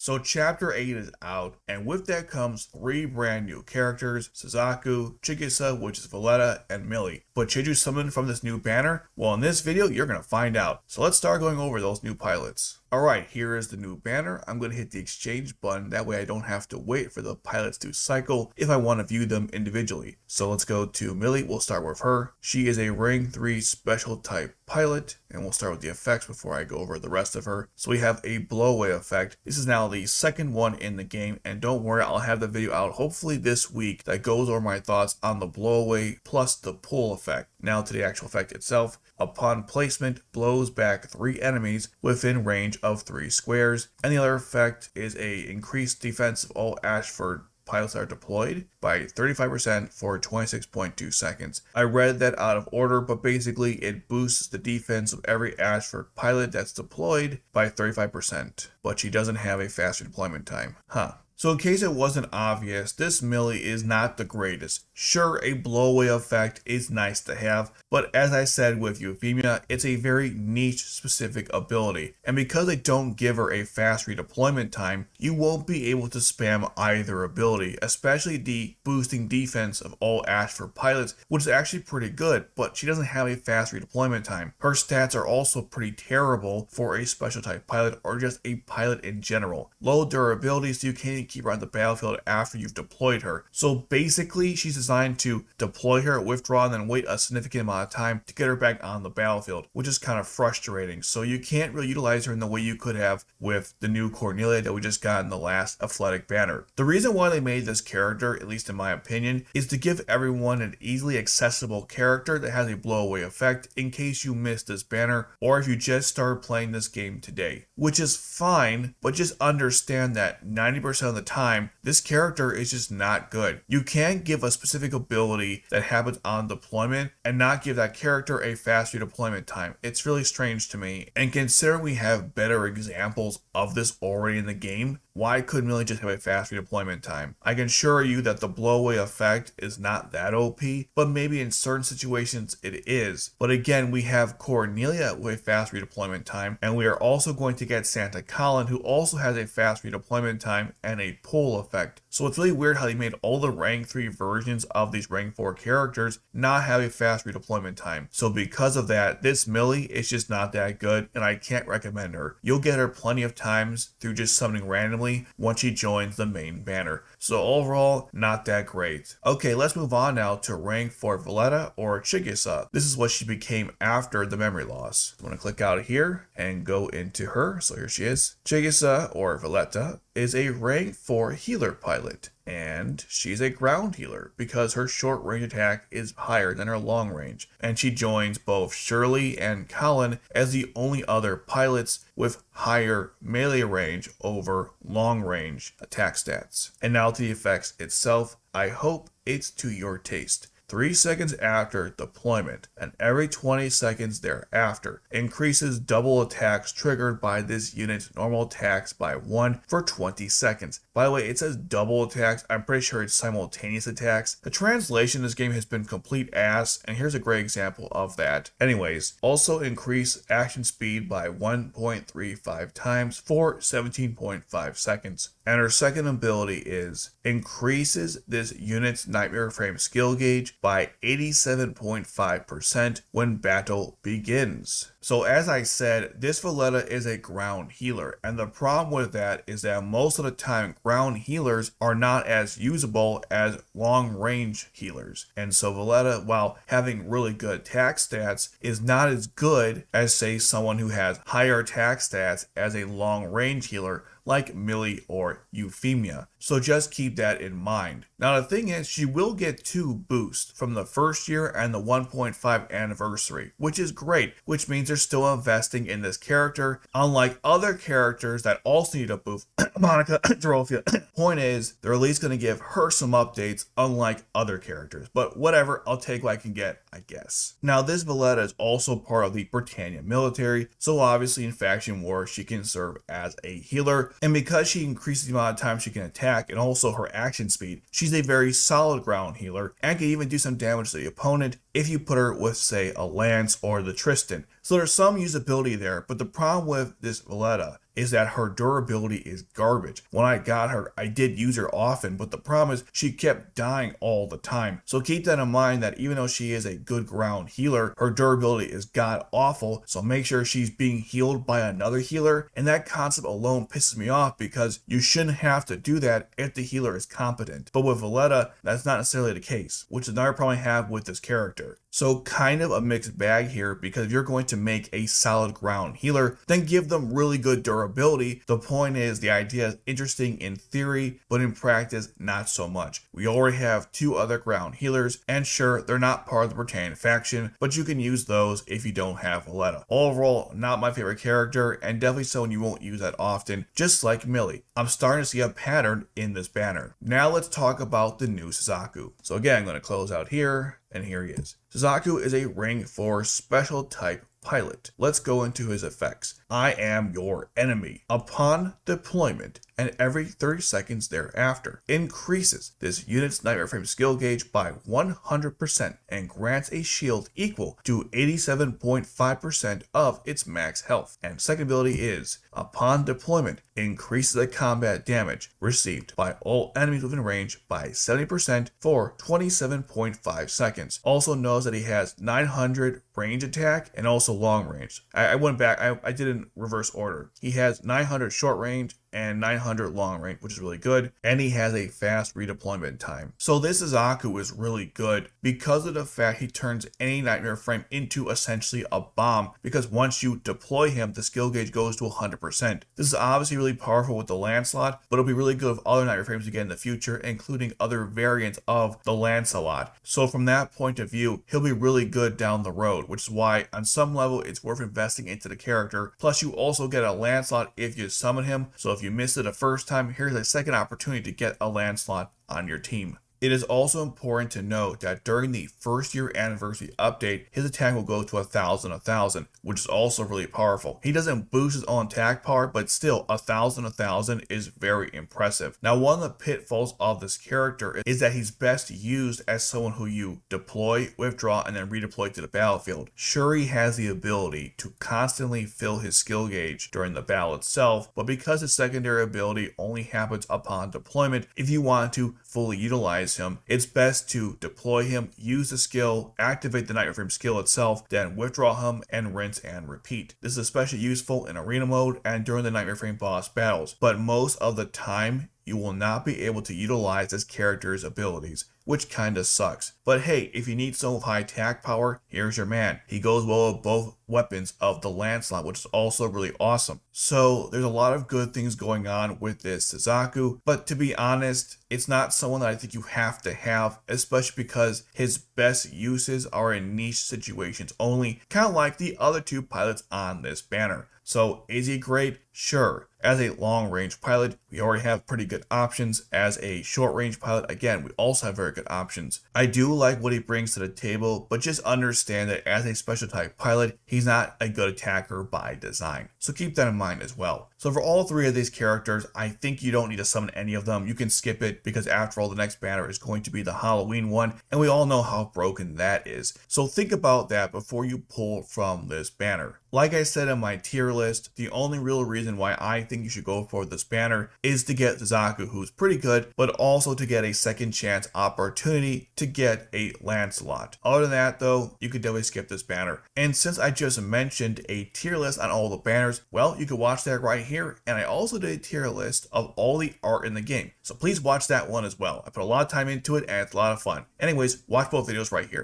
So chapter 8 is out, and with that comes 3 brand new characters, Suzaku, Chigusa, which is Villetta, and Milly. But should you summon from this new banner? Well, in this video, you're going to find out. So let's start going over those new pilots. Alright, here is the new banner. I'm going to hit the exchange button, that way I don't have to wait for the pilots to cycle if I want to view them individually. So let's go to Milly, we'll start with her. She is a rank 3 special type pilot, and we'll start with the effects before I go over the rest of her. So we have a blowaway effect. This is now the second one in the game, and don't worry, I'll have the video out hopefully this week that goes over my thoughts on the blowaway plus the pull effect. Now to the actual effect itself. Upon placement, blows back 3 enemies within range of 3 squares, and the other effect is a increased defense of all Ashford pilots that are deployed by 35% for 26.2 seconds. I read that out of order, but basically it boosts the defense of every Ashford pilot that's deployed by 35%, but she doesn't have a faster deployment time. So in case it wasn't obvious, this Milly is not the greatest. Sure, a blowaway effect is nice to have, but as I said with Euphemia, it's a very niche specific ability, and because they don't give her a fast redeployment time, you won't be able to spam either ability, especially the boosting defense of all Ashford pilots, which is actually pretty good, but she doesn't have a fast redeployment time. Her stats are also pretty terrible for a special type pilot or just a pilot in general. Low durability, so you can't even keep her on the battlefield after you've deployed her. So basically, she's designed to deploy her, withdraw, and then wait a significant amount of time to get her back on the battlefield, which is kind of frustrating. So you can't really utilize her in the way you could have with the new Cornelia that we just got in the last athletic banner. The reason why they made this character, at least in my opinion, is to give everyone an easily accessible character that has a blowaway effect in case you missed this banner or if you just started playing this game today, which is fine, but just understand that 90% of the time, this character is just not good. You can't give a specific ability that happens on deployment and not give that character a fast redeployment time. It's really strange to me, and considering we have better examples of this already in the game, why couldn't Milly just have a fast redeployment time? I can assure you that the blowaway effect is not that OP, but maybe in certain situations it is. But again, we have Cornelia with a fast redeployment time, and we are also going to get Santa Colin, who also has a fast redeployment time and a pull effect. So it's really weird how they made all the rank 3 versions of these rank 4 characters not have a fast redeployment time. So because of that, this Milly is just not that good, and I can't recommend her. You'll get her plenty of times through just summoning randomly once she joins the main banner. So overall, not that great. Okay, let's move on now to rank 4 Villetta or Chigusa. This is what she became after the memory loss. I'm going to click out of here and go into her. So here she is. Chigusa or Villetta is a rank 4 healer pilot, and she's a ground healer because her short range attack is higher than her long range, and she joins both Shirley and Colin as the only other pilots with higher melee range over long range attack stats. And now to the effects itself. I hope it's to your taste. 3 seconds after deployment and every 20 seconds thereafter increases double attacks triggered by this unit's normal attacks by 1 for 20 seconds. By the way, it says double attacks. I'm pretty sure it's simultaneous attacks. The translation in this game has been complete ass, and here's a great example of that. Anyways, also increase action speed by 1.35 times for 17.5 seconds. And her second ability is increases this unit's Nightmare Frame skill gauge by 87.5% when battle begins. So as I said, this Villetta is a ground healer, and the problem with that is that most of the time ground healers are not as usable as long range healers. And so Villetta, while having really good attack stats, is not as good as say someone who has higher attack stats as a long range healer like Milly or Euphemia. So just keep that in mind. Now the thing is, she will get 2 boosts from the first year and the 1.5 anniversary, which is great, which means they're still investing in this character, unlike other characters that also need a boost. Monica, Dorothea. Point is, they're at least going to give her some updates, unlike other characters. But whatever, I'll take what I can get, I guess. Now this Villetta is also part of the Britannia military, so obviously in faction war she can serve as a healer, and because she increases the amount of time she can attack and also her action speed, she's a very solid ground healer and can even do some damage to the opponent if you put her with, say, a Lance or the Tristan. So there's some usability there, but the problem with this Villetta is that her durability is garbage. When I got her, I did use her often, but the problem is she kept dying all the time. So keep that in mind, that even though she is a good ground healer, her durability is god awful, so make sure she's being healed by another healer, and that concept alone pisses me off because you shouldn't have to do that if the healer is competent. But with Villetta, that's not necessarily the case, which is another problem I have with this character. So kind of a mixed bag here, because if you're going to make a solid ground healer, then give them really good durability. The point is, the idea is interesting in theory, but in practice, not so much. We already have 2 other ground healers, and sure, they're not part of the Britannian faction, but you can use those if you don't have Villetta. Overall, not my favorite character, and definitely someone you won't use that often, just like Milly. I'm starting to see a pattern in this banner. Now let's talk about the new Suzaku. So again, I'm going to close out here, and here he is. Suzaku is a rank 4 special type pilot. Let's go into his effects. I am your enemy. Upon deployment and every 30 seconds thereafter, increases this unit's Nightmare Frame skill gauge by 100% and grants a shield equal to 87.5% of its max health. And second ability is, upon deployment, increases the combat damage received by all enemies within range by 70% for 27.5 seconds. Also knows that he has 900 range attack and also long range. I went back, I did in reverse order. He has 900 short range and 900 long range, which is really good, and he has a fast redeployment time. So this Suzaku is really good because of the fact he turns any Nightmare Frame into essentially a bomb, because once you deploy him, the skill gauge goes to 100%. This is obviously really powerful with the Lancelot, but it'll be really good with other Nightmare Frames again in the future, including other variants of the Lancelot. So from that point of view, he'll be really good down the road, which is why on some level it's worth investing into the character. Plus you also get a Lancelot if you summon him, so if you missed it the first time, here's a second opportunity to get a Lancelot on your team. It is also important to note that during the first year anniversary update, his attack will go to 1,000, which is also really powerful. He doesn't boost his own attack power, but still 1,000 is very impressive. Now, one of the pitfalls of this character is that he's best used as someone who you deploy, withdraw, and then redeploy to the battlefield. Sure, he has the ability to constantly fill his skill gauge during the battle itself, but because his secondary ability only happens upon deployment, if you want to fully utilize him, it's best to deploy him, use the skill, activate the Nightmare Frame skill itself, then withdraw him and rinse and repeat. This is especially useful in arena mode and during the Nightmare Frame boss battles, but most of the time you will not be able to utilize this character's abilities, which kinda sucks. But hey, if you need someone with high attack power, here's your man. He goes well with both weapons of the Lancelot, which is also really awesome. So there's a lot of good things going on with this Suzaku, but to be honest, it's not someone that I think you have to have, especially because his best uses are in niche situations only, kind of like the other 2 pilots on this banner. So is he great? Sure. As a long range pilot, we already have pretty good options. As a short range pilot, again, we also have very good options. I do like what he brings to the table, but just understand that as a special type pilot, he's not a good attacker by design. So keep that in mind as well. So for all 3 of these characters, I think you don't need to summon any of them. You can skip it because after all, the next banner is going to be the Halloween one, and we all know how broken that is. So think about that before you pull from this banner. Like I said in my tier list, the only real reason why I think you should go for this banner is to get Suzaku, who's pretty good, but also to get a second chance opportunity to get a Lancelot. Other than that though, you could definitely skip this banner. And since I just mentioned a tier list on all the banners, well, you can watch that right here. And I also did a tier list of all the art in the game. So please watch that one as well. I put a lot of time into it and it's a lot of fun. Anyways, watch both videos right here.